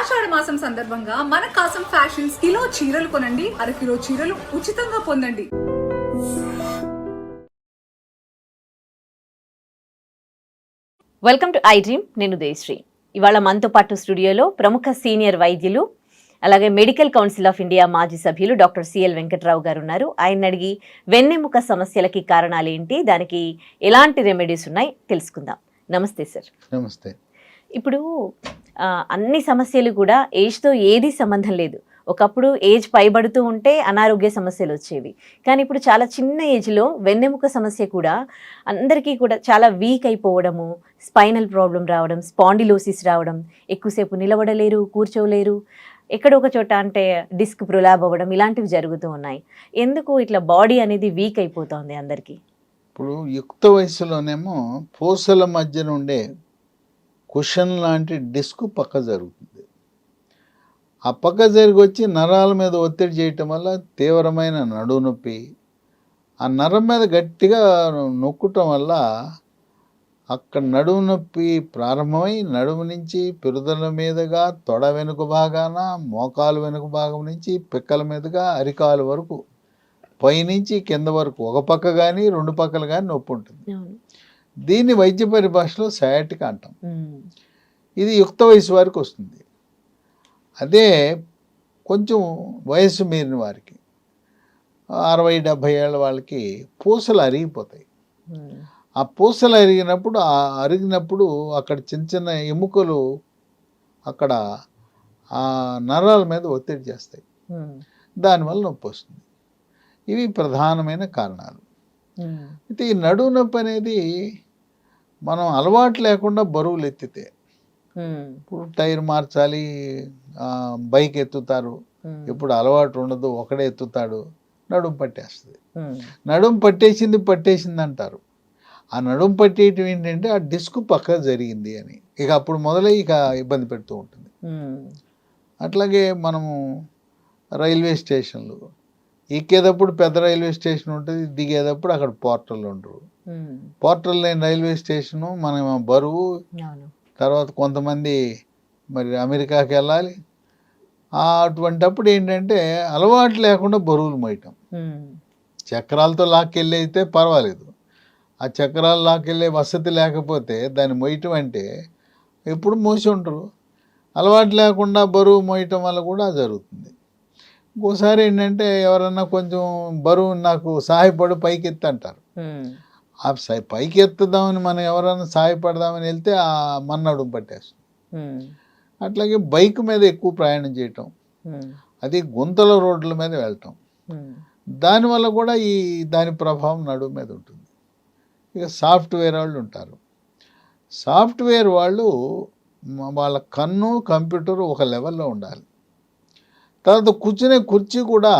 ఆషాఢ మాసం సందర్భంగా మన కాసం ఫ్యాషన్స్ కిలో చీరలు కొనండి, అరకిలో చీరలు ఉచితంగా పొందండి. Welcome to I dream. నేను దేశ్రీ. ఇవాళ మనతో పాటు స్టూడియోలో ప్రముఖ సీనియర్ వైద్యులు అలాగే మెడికల్ కౌన్సిల్ ఆఫ్ ఇండియా మాజీ సభ్యులు డాక్టర్ సిఎల్ వెంకట్రావు గారు ఉన్నారు. ఆయన అడిగి వెన్నెముక సమస్యలకి కారణాలు ఏంటి, దానికి ఎలాంటి రెమెడీస్ ఉన్నాయి తెలుసుకుందాం. నమస్తే సార్. నమస్తే. ఇప్పుడు అన్ని సమస్యలు కూడా ఏజ్తో ఏది సంబంధం లేదు. ఒకప్పుడు ఏజ్ పైబడుతూ ఉంటే అనారోగ్య సమస్యలు వచ్చేవి, కానీ ఇప్పుడు చాలా చిన్న ఏజ్లో వెన్నెముక సమస్య కూడా అందరికీ కూడా చాలా వీక్ అయిపోవడము, స్పైనల్ ప్రాబ్లం రావడం, స్పాండిలోసిస్ రావడం, ఎక్కువసేపు నిలబడలేరు, కూర్చోలేరు, ఎక్కడో ఒక చోట అంటే డిస్క్ ప్రొలాబ్ అవ్వడం, ఇలాంటివి జరుగుతూ ఉన్నాయి. ఎందుకు ఇట్లా బాడీ అనేది వీక్ అయిపోతుంది అందరికీ? ఇప్పుడు యుక్త వయసులోనేమో పూసల మధ్య నుండే కుషన్ లాంటి డిస్క్ పక్క జరుగుతుంది. ఆ పక్క జరిగి వచ్చి నరాల మీద ఒత్తిడి చేయటం వల్ల తీవ్రమైన నడుము నొప్పి, ఆ నరం మీద గట్టిగా నొక్కటం వల్ల అక్కడ నడుము నొప్పి ప్రారంభమై నడుము నుంచి పిరుదల మీదుగా తొడ వెనుక భాగాన, మోకాలు వెనుక భాగం నుంచి పిక్కల మీదుగా అరికాలు వరకు, పైనుంచి కింద వరకు ఒక పక్క కానీ రెండు పక్కలు కానీ నొప్పి ఉంటుంది. దీన్ని వైద్య పరిభాషలో సయాటిక్ అంటాం. ఇది యుక్త వయసు వారికి వస్తుంది. అదే కొంచెం వయసు మీరిన వారికి 60-70 ఏళ్ళ వాళ్ళకి పూసలు అరిగిపోతాయి. ఆ పూసలు అరిగినప్పుడు అక్కడ చిన్న చిన్న ఎముకలు అక్కడ ఆ నరాల మీద ఒత్తిడి చేస్తాయి. దానివల్ల నొప్పి వస్తుంది. ఇవి ప్రధానమైన కారణాలు. అయితే ఈ నడుము నొప్పి అనేది మనం అలవాటు లేకుండా బరువులు ఎత్తితే, ఇప్పుడు టైర్ మార్చాలి, బైక్ ఎత్తుతారు, ఇప్పుడు అలవాటు ఉండదు, ఒకడే ఎత్తుతాడు, నడుము పట్టేస్తుంది. నడుము పట్టేసింది అంటారు. ఆ నడుము పట్టేయటం ఏంటంటే ఆ డిస్క్ పక్క జరిగింది అని, ఇక అప్పుడు మొదలై ఇక ఇబ్బంది పెడుతూ ఉంటుంది. అట్లాగే మనము రైల్వే స్టేషన్లు ఎక్కేటప్పుడు పెద్ద రైల్వే స్టేషన్ ఉంటుంది, దిగేటప్పుడు అక్కడ పోర్టర్లు ఉండరు. పోర్టర్లు లేని రైల్వే స్టేషను మనం బరువు, తర్వాత కొంతమంది మరి అమెరికాకి వెళ్ళాలి, అటువంటప్పుడు ఏంటంటే అలవాటు లేకుండా బరువులు మోయటం. చక్రాలతో లాక్కెళ్ళి అయితే పర్వాలేదు, ఆ చక్రాలు లాక్కెళ్ళే వసతి లేకపోతే దాన్ని మోయటం అంటే ఎప్పుడు మోసి ఉంటారు. అలవాటు లేకుండా బరువు మోయటం వల్ల కూడా జరుగుతుంది. ఇంకోసారి ఏంటంటే ఎవరన్నా కొంచెం బరువు నాకు సహాయపడు పైకి ఎత్తి అంటారు. ఆ పైకి ఎత్తుదామని మనం ఎవరైనా సహాయపడదామని వెళ్తే ఆ మన్నడుము పట్టేస్తుంది. అట్లాగే బైక్ మీద ఎక్కువ ప్రయాణం చేయటం, అది గుంతల రోడ్ల మీద వెళ్ళటం, దానివల్ల కూడా దాని ప్రభావం నడుము మీద ఉంటుంది. ఇక సాఫ్ట్వేర్ వాళ్ళు ఉంటారు. సాఫ్ట్వేర్ వాళ్ళు వాళ్ళ కన్ను కంప్యూటర్ ఒక లెవెల్లో ఉండాలి. తర్వాత కూర్చునే కుర్చీ కూడా,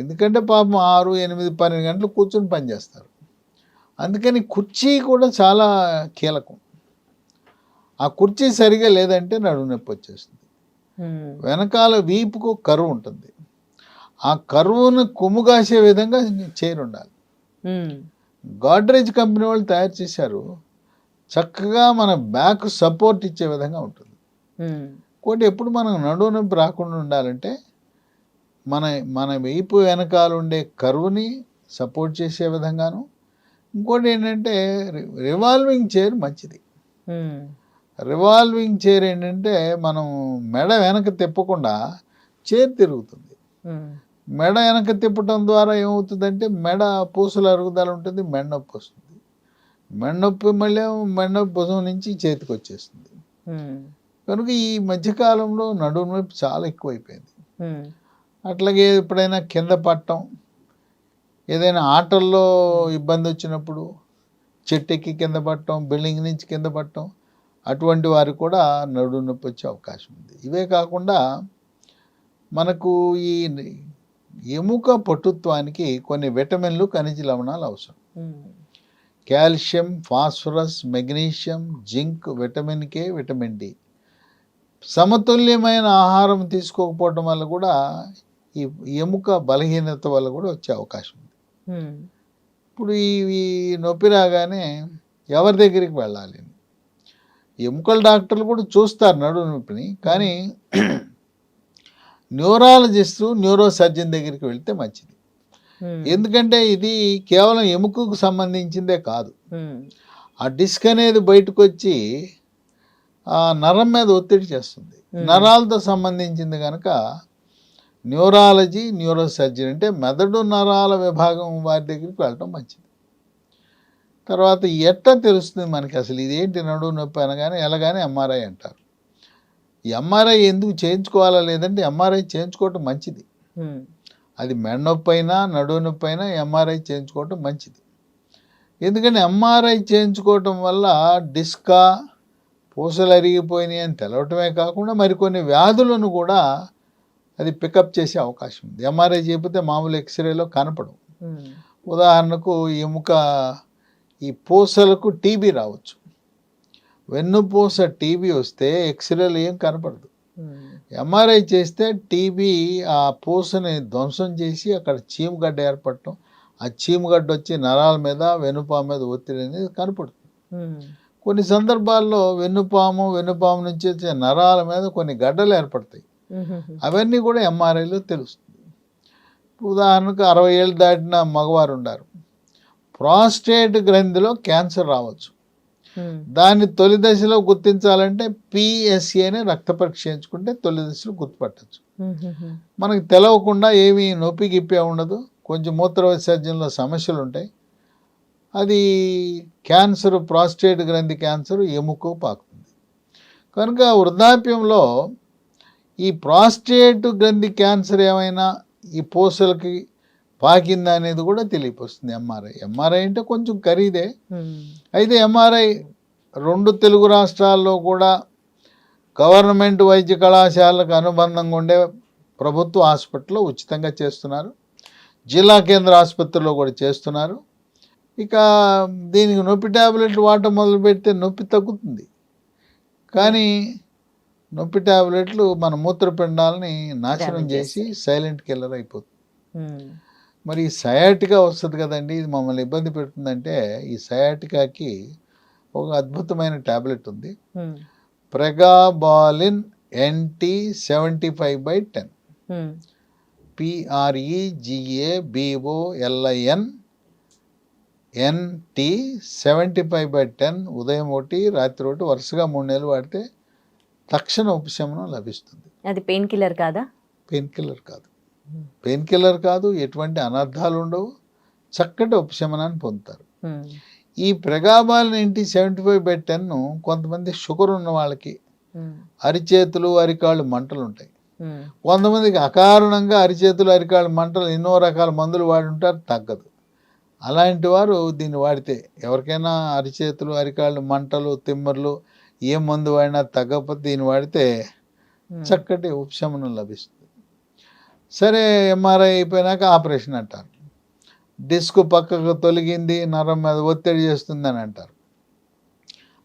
ఎందుకంటే పాపం 6, 8, 12 గంటలు కూర్చొని పనిచేస్తారు. అందుకని కుర్చీ కూడా చాలా కీలకం. ఆ కుర్చీ సరిగా లేదంటే నడుము నొప్పి వచ్చేస్తుంది. వెనకాల వీపుకు కరువు ఉంటుంది. ఆ కరువును కొమ్ముగాసే విధంగా చైర్ ఉండాలి. గాడ్రేజ్ కంపెనీ వాళ్ళు తయారు చేశారు, చక్కగా మన బ్యాక్ సపోర్ట్ ఇచ్చే విధంగా ఉంటుంది. ఇంకోటి, ఎప్పుడు మనం నడుము నొప్పి రాకుండా ఉండాలంటే మన వీపు వెనకాల ఉండే కరువుని సపోర్ట్ చేసే విధంగాను, ఇంకోటి ఏంటంటే రివాల్వింగ్ చైర్ మంచిది. రివాల్వింగ్ చైర్ ఏంటంటే మనం మెడ వెనక తిప్పకుండా చైర్ తిరుగుతుంది. మెడ వెనక తిప్పటం ద్వారా ఏమవుతుందంటే మెడ పూసల అరుగుదల ఉంటుంది, మెడ నొప్పి వస్తుంది. మెడ నొప్పి మళ్ళీ మెడ నొప్పి భుజం నుంచి చేతికి వచ్చేస్తుంది. కనుక ఈ మధ్యకాలంలో నడుము నొప్పి చాలా ఎక్కువైపోయింది. అట్లాగే ఎప్పుడైనా కింద పట్టడం, ఏదైనా ఆటల్లో ఇబ్బంది వచ్చినప్పుడు చెట్టు ఎక్కి కింద పట్టడం, బిల్డింగ్ నుంచి కింద పట్టడం, అటువంటి వారికి కూడా నడుము నొప్పి వచ్చే అవకాశం ఉంది. ఇవే కాకుండా మనకు ఈ ఎముక పటుత్వానికి కొన్ని విటమిన్లు, ఖనిజ లవణాలు అవసరం. Calcium, phosphorus, magnesium, zinc, vitamin K, vitamin D. సమతుల్యమైన ఆహారం తీసుకోకపోవటం వల్ల కూడా ఈ ఎముక బలహీనత వల్ల కూడా వచ్చే అవకాశం ఉంది. ఇప్పుడు ఈ నొప్పి రాగానే ఎవరి దగ్గరికి వెళ్ళాలి? ఎముకల డాక్టర్లు కూడా చూస్తారు నడుము నొప్పిని, కానీ న్యూరాలజిస్ట్ న్యూరో సర్జన్ దగ్గరికి వెళ్తే మంచిది. ఎందుకంటే ఇది కేవలం ఎముకకు సంబంధించిందే కాదు. ఆ డిస్క్ అనేది బయటకు వచ్చి ఆ నరం మీద ఒత్తిడి చేస్తుంది. నరాలతో సంబంధించింది కనుక న్యూరాలజీ న్యూరో సర్జరీ అంటే మెదడు నరాల విభాగం వారి దగ్గరికి వెళ్ళటం మంచిది. తర్వాత ఎట్లా తెలుస్తుంది మనకి అసలు ఇదేంటి నడుము నొప్పి అనగానే ఎలాగానే ఎంఆర్ఐ అంటారు. ఈ ఎంఆర్ఐ ఎందుకు చేయించుకోవాలా లేదంటే ఎంఆర్ఐ చేయించుకోవటం మంచిది. అది మెడ నొప్పి అయినా నడుము నొప్పి అయినా ఎంఆర్ఐ చేయించుకోవటం మంచిది. ఎందుకంటే ఎంఆర్ఐ చేయించుకోవటం వల్ల డిస్కా పూసలు అరిగిపోయినాయి అని తెలవటమే కాకుండా మరికొన్ని వ్యాధులను కూడా అది పికప్ చేసే అవకాశం ఉంది. ఎంఆర్ఐ చేయకపోతే మామూలు ఎక్స్రేలో కనపడవు. ఉదాహరణకు ఎముక ఈ పూసలకు టీబీ రావచ్చు. వెన్నుపూస టీబీ వస్తే ఎక్స్రేలో ఏం కనపడదు. ఎంఆర్ఐ చేస్తే టీబీ ఆ పూసని ధ్వంసం చేసి అక్కడ చీమగడ్డ ఏర్పడటం, ఆ చీమగడ్డ వచ్చి నరాల మీద వెన్నుపాము మీద ఒత్తిడి అనేది కనపడుతుంది. కొన్ని సందర్భాల్లో వెన్నుపాము నుంచి వచ్చే నరాల మీద కొన్ని గడ్డలు ఏర్పడతాయి. అవన్నీ కూడా ఎంఆర్ఐలో తెలుస్తుంది. ఉదాహరణకు 60 ఏళ్ళు దాటిన మగవారు ఉన్నారు, ప్రాస్టేట్ గ్రంథిలో క్యాన్సర్ రావచ్చు. దాన్ని తొలి దశలో గుర్తించాలంటే పిఎస్సి అనే రక్త పరీక్ష చేయించుకుంటే తొలి దశలో గుర్తుపట్టచ్చు. మనకు తెలవకుండా ఏమీ నొప్పి గిప్పే ఉండదు, కొంచెం మూత్ర విసర్జనలో సమస్యలు ఉంటాయి. అది క్యాన్సర్, ప్రాస్టేట్ గ్రంథి క్యాన్సర్ ఎముకకు పాకుతుంది. కనుక వృద్ధాప్యంలో ఈ ప్రాస్టేట్ గ్రంథి క్యాన్సర్ ఏమైనా ఈ పూసలకి పాకిందా అనేది కూడా తెలియపొస్తుంది ఎంఆర్ఐ అంటే కొంచెం ఖరీదే. అయితే ఎంఆర్ఐ 2 తెలుగు రాష్ట్రాల్లో కూడా గవర్నమెంట్ వైద్య కళాశాలకు అనుబంధంగా ఉండే ప్రభుత్వ హాస్పిటల్లో ఉచితంగా చేస్తున్నారు. జిల్లా కేంద్ర ఆసుపత్రిలో కూడా చేస్తున్నారు. ఇక దీనికి నొప్పి ట్యాబ్లెట్లు వాడటం మొదలు పెడితే నొప్పి తగ్గుతుంది, కానీ నొప్పి ట్యాబ్లెట్లు మన మూత్రపిండాలని నాశనం చేసి సైలెంట్ కిల్లర్ అయిపోతుంది. మరి ఈ సయాటికా వస్తుంది కదండి, ఇది మమ్మల్ని ఇబ్బంది పెడుతుందంటే ఈ సయాటికాకి ఒక అద్భుతమైన ట్యాబ్లెట్ ఉంది, ప్రెగాబాలిన్ NT 75/10, PREGABOLIN NT 75/10. ఉదయం ఒకటి రాత్రి ఒకటి వరుసగా 3 నెలలు వాడితే తక్షణ ఉపశమనం లభిస్తుంది. అది పెయిన్ కిల్లర్ కాదా? పెయిన్ కిల్లర్ కాదు, ఎటువంటి అనర్థాలు ఉండవు, చక్కటి ఉపశమనాన్ని పొందుతారు. ఈ ప్రెగాబాలిన్ NT 75/10 కొంతమంది షుగర్ ఉన్న వాళ్ళకి అరిచేతులు అరికాళ్ళు మంటలు ఉంటాయి. కొంతమందికి అకారణంగా అరిచేతులు అరికాళ్ళు మంటలు ఎన్నో రకాల మందులు వాడి ఉంటారు, తగ్గదు. అలాంటి వారు దీన్ని వాడితే ఎవరికైనా అరిచేతులు అరికాళ్ళు మంటలు తిమ్మర్లు ఏ మందు వాడినా తగ్గకపోతే దీన్ని వాడితే చక్కటి ఉపశమనం లభిస్తుంది. సరే, ఎంఆర్ఐ అయిపోయినాక ఆపరేషన్ అంటారు. డిస్క్ పక్కకు తొలగింది, నరం మీద ఒత్తిడి చేస్తుందని అంటారు.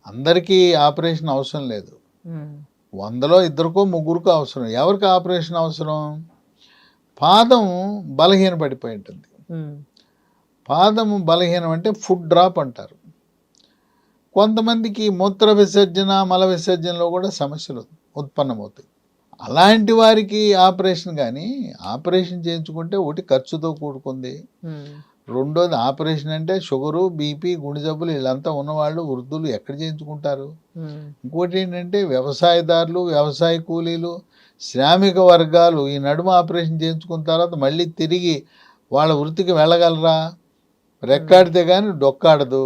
అందరికీ ఆపరేషన్ అవసరం లేదు, 100లో 2కో 3కో అవసరం. ఎవరికి ఆపరేషన్ అవసరం? పాదం బలహీన పడిపోయి ఉంటుంది. పాదము బలహీనం అంటే ఫుట్ డ్రాప్ అంటారు. కొంతమందికి మూత్ర విసర్జన మల విసర్జనలో కూడా సమస్యలు ఉత్పన్నమవుతాయి. అలాంటి వారికి ఆపరేషన్, కానీ ఆపరేషన్ చేయించుకుంటే ఒకటి ఖర్చుతో కూడుకుంది, రెండోది ఆపరేషన్ అంటే షుగరు బీపీ గుండె జబ్బులు వీళ్ళంతా ఉన్నవాళ్ళు వృద్ధులు ఎక్కడ చేయించుకుంటారు. ఇంకోటి ఏంటంటే వ్యవసాయదారులు, వ్యవసాయ కూలీలు, శ్రామిక వర్గాలు ఈ నడుమ ఆపరేషన్ చేయించుకున్న తర్వాత మళ్ళీ తిరిగి వాళ్ళ వృత్తికి వెళ్ళగలరా? రెక్కాడితే కానీ డొక్కాడదు.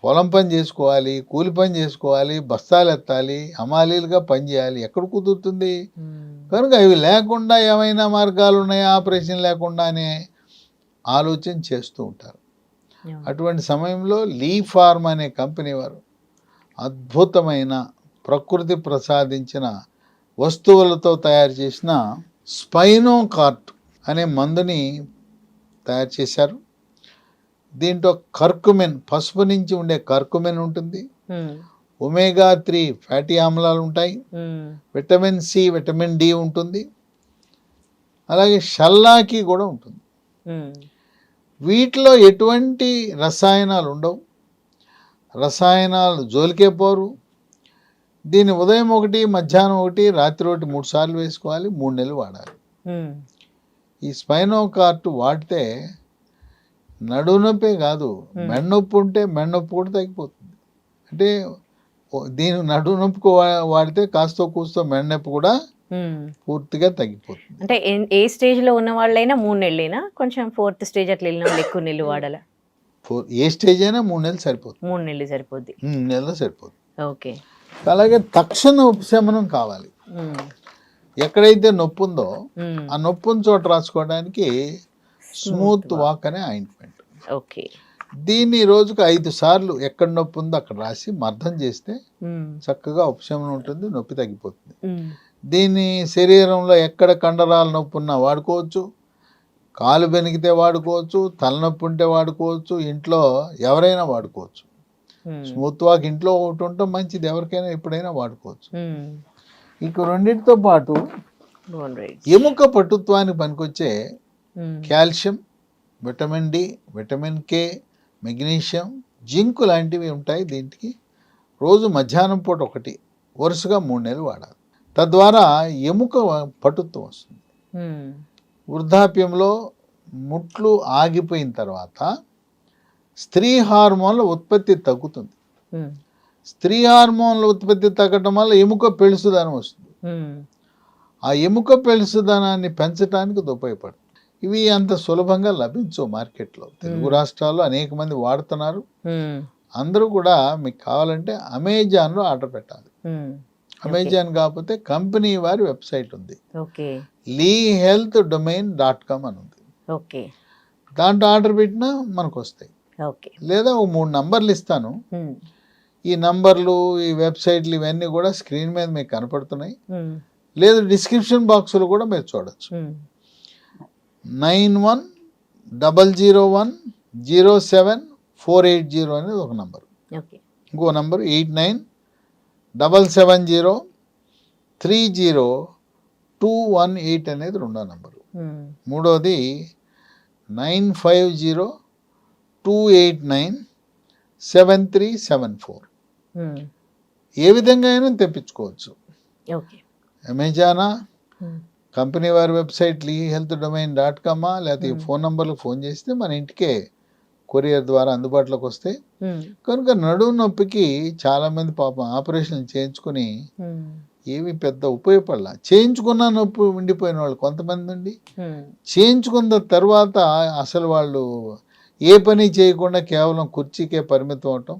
పొలం పని చేసుకోవాలి, కూలి పని చేసుకోవాలి, బస్తాలు ఎత్తాలి, హమాలీలుగా పని చేయాలి, ఎక్కడ కుదురుతుంది? కనుక ఇవి లేకుండా ఏమైనా మార్గాలు ఉన్నాయా ఆపరేషన్ లేకుండానే ఆలోచన చేస్తూ ఉంటారు. అటువంటి సమయంలో లీ ఫార్మ్ అనే కంపెనీ వారు అద్భుతమైన ప్రకృతి ప్రసాదించిన వస్తువులతో తయారు చేసిన స్పైనోకార్ట్ అనే మందుని తయారు చేశారు. దీంట్లో కర్కుమిన్, పసుపు నుంచి ఉండే కర్కుమిన్ ఉంటుంది, ఒమేగా 3 ఫ్యాటీ ఆమ్లాలు ఉంటాయి, విటమిన్ సి విటమిన్ డి ఉంటుంది, అలాగే షల్లాకి కూడా ఉంటుంది. వీటిలో ఎటువంటి రసాయనాలు ఉండవు, రసాయనాలు జోలికే పోరు. దీన్ని ఉదయం ఒకటి, మధ్యాహ్నం ఒకటి, రాత్రి ఒకటి 3 సార్లు వేసుకోవాలి. 3 నెలలు వాడాలి. ఈ స్పైనో కార్ట్ వాడితే నడుము నొప్పే కాదు, మెడనొప్పి ఉంటే మెడనొప్పి కూడా తగ్గిపోతుంది. అంటే దీని నడుము నొప్పికి వాడితే కాస్తో కూస్తో మెడనొప్పి కూడా పూర్తిగా తగ్గిపోతుంది. అంటే ఏ స్టేజ్ లో ఉన్న వాళ్ళైనా 3 నెలలైనా, కొంచెం 4th స్టేజ్ అట్లా వెళ్ళిన వాళ్ళు ఎక్కువ నెలలు వాడాలా? ఏ స్టేజ్ అయినా 3 నెలలు సరిపోతుంది. 3 నెలలు సరిపోద్ది. 3 నెలలు సరిపోతుంది. ఓకే. అలాగే తక్షణ ఉపశమనం కావాలి. ఎక్కడైతే నొప్పి ఉందో ఆ నొప్పిని చోట రాసుకోవడానికి స్మూత్ వాక్ అనే ఆయింట్మెంట్. ఓకే. దీన్ని రోజుకు 5 సార్లు ఎక్కడ నొప్పి ఉందో అక్కడ రాసి మర్దం చేస్తే చక్కగా ఉపశమనం ఉంటుంది, నొప్పి తగ్గిపోతుంది. దీన్ని శరీరంలో ఎక్కడ కండరాల నొప్పి ఉన్నా వాడుకోవచ్చు, కాలు బెనికితే వాడుకోవచ్చు, తలనొప్పి ఉంటే వాడుకోవచ్చు, ఇంట్లో ఎవరైనా వాడుకోవచ్చు. స్మూత్ వాక్ ఇంట్లో ఒకటి ఉండటం మంచిది, ఎవరికైనా ఎప్పుడైనా వాడుకోవచ్చు. ఇక రెండింటితో పాటు ఎముక పటుత్వానికి పనికొచ్చే calcium, vitamin D, vitamin K, magnesium, zinc లాంటివి ఉంటాయి. దీనికి రోజు మధ్యాహ్నం పూట ఒకటి వరుసగా 3 నెలలు వాడాలి. తద్వారా ఎముక పటుత్వం వస్తుంది. వృద్ధాప్యంలో ముట్లు ఆగిపోయిన తర్వాత స్త్రీ హార్మోన్ల ఉత్పత్తి తగ్గుతుంది. స్త్రీ హార్మోన్ల ఉత్పత్తి తగ్గడం వల్ల ఎముక పెళుసుదనం వస్తుంది. ఆ ఎముక పెళుసుదనాన్ని పెంచడానికి ఉపయోగపడుతుంది. ఇవి అంత సులభంగా లభించవు మార్కెట్లో. తెలుగు రాష్ట్రాల్లో అనేక మంది వాడుతున్నారు. అందరూ కూడా మీకు కావాలంటే అమెజాన్లో ఆర్డర్ పెట్టాలి. అమెజాన్ కాకపోతే కంపెనీ వారి వెబ్సైట్ ఉంది, lehealthdomain.com అని ఉంది. దాంట్లో ఆర్డర్ పెట్టినా మనకు వస్తాయి. లేదా ఒక 3 నంబర్లు ఇస్తాను. ఈ నంబర్లు, ఈ వెబ్సైట్లు ఇవన్నీ కూడా స్క్రీన్ మీద మీకు కనపడుతున్నాయి. లేదు డిస్క్రిప్షన్ బాక్స్లో కూడా మీరు చూడొచ్చు. 9100107480 అనేది ఒక నంబరు. ఇంకో నంబరు 8977030218 అనేది రెండో నంబరు. మూడోది 9502897374. ఏ విధంగా అయినా తెప్పించుకోవచ్చు. అమెజానా, కంపెనీ వారి వెబ్సైట్ lehealthdomain.com, లేకపోతే ఈ ఫోన్ నంబర్లకు ఫోన్ చేస్తే మన ఇంటికే కొరియర్ ద్వారా అందుబాటులోకి వస్తాయి. కనుక నడుము నొప్పికి చాలామంది పాపం ఆపరేషన్ చేయించుకుని ఏమి పెద్ద ఉపయోగపడలా. చేయించుకున్న నొప్పి ఉండిపోయిన వాళ్ళు కొంతమంది ఉండి, చేయించుకున్న తర్వాత అసలు వాళ్ళు ఏ పని చేయకుండా కేవలం కుర్చీకే పరిమితం అవటం.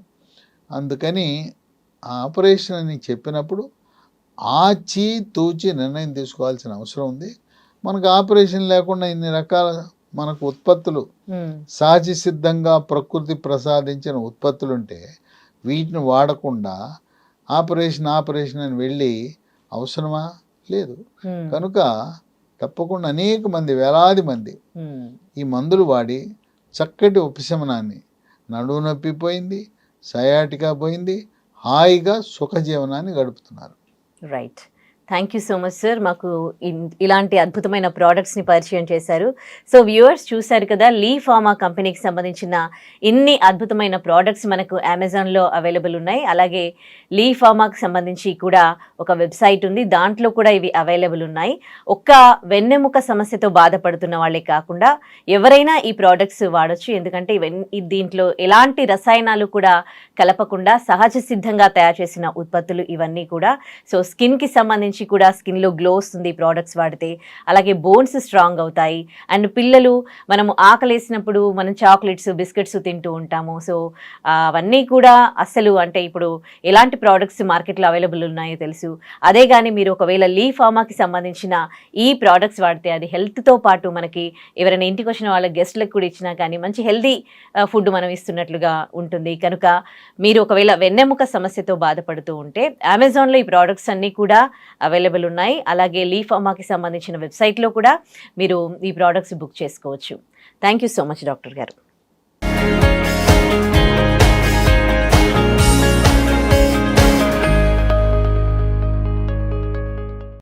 అందుకని ఆపరేషన్ అని చెప్పినప్పుడు ఆచి తూచి నిర్ణయం తీసుకోవాల్సిన అవసరం ఉంది. మనకు ఆపరేషన్ లేకుండా ఇన్ని రకాల మనకు ఉత్పత్తులు సహజ సిద్ధంగా ప్రకృతి ప్రసాదించిన ఉత్పత్తులు ఉంటే వీటిని వాడకుండా ఆపరేషన్ అని వెళ్ళి అవసరమా? లేదు. కనుక తప్పకుండా అనేక మంది, వేలాది మంది ఈ మందులు వాడి చక్కటి ఉపశమనాన్ని, నడుము నొప్పి పోయింది, సయాటికా పోయింది, హాయిగా సుఖజీవనాన్ని గడుపుతున్నారు. Right. Thank you so much sir, మాకు ఇలాంటి అద్భుతమైన ప్రోడక్ట్స్ని పరిచయం చేశారు. సో వ్యూవర్స్ చూశారు కదా, లీ ఫార్మా కంపెనీకి సంబంధించిన ఇన్ని అద్భుతమైన ప్రోడక్ట్స్ మనకు అమెజాన్లో అవైలబుల్ ఉన్నాయి. అలాగే లీ ఫార్మాకి సంబంధించి కూడా ఒక వెబ్సైట్ ఉంది, దాంట్లో కూడా ఇవి అవైలబుల్ ఉన్నాయి. ఒక్క వెన్నెముక సమస్యతో బాధపడుతున్న వాళ్ళే కాకుండా ఎవరైనా ఈ ప్రోడక్ట్స్ వాడచ్చు. ఎందుకంటే దీంట్లో ఎలాంటి రసాయనాలు కూడా కలపకుండా సహజ సిద్ధంగా తయారు చేసిన ఉత్పత్తులు ఇవన్నీ కూడా. సో స్కిన్కి సంబంధించి కూడా స్కిన్లో గ్లో వస్తుంది ప్రోడక్ట్స్ వాడితే. అలాగే బోన్స్ స్ట్రాంగ్ అవుతాయి. అండ్ పిల్లలు మనము ఆకలేసినప్పుడు మనం చాక్లెట్స్, బిస్కెట్స్ తింటూ ఉంటాము. సో అవన్నీ కూడా అసలు అంటే ఇప్పుడు ఎలాంటి ప్రోడక్ట్స్ మార్కెట్లో అవైలబుల్ ఉన్నాయో తెలుసు. అదే కానీ మీరు ఒకవేళ లీ ఫార్మాకి సంబంధించిన ఈ ప్రోడక్ట్స్ వాడితే అది హెల్త్తో పాటు మనకి ఎవరైనా ఇంటికి వచ్చిన వాళ్ళ గెస్ట్లకు కూడా ఇచ్చినా కానీ మంచి హెల్తీ ఫుడ్ మనం ఇస్తున్నట్లుగా ఉంటుంది. కనుక మీరు ఒకవేళ వెన్నెముక సమస్యతో బాధపడుతూ ఉంటే అమెజాన్లో ఈ ప్రోడక్ట్స్ అన్నీ కూడా అవైలబుల్ ఉన్నాయి. అలాగే లీ ఫార్మాకి సంబంధించిన వెబ్సైట్లో కూడా మీరు ఈ ప్రోడక్ట్స్ బుక్ చేసుకోవచ్చు. Thank you so much doctor గారు.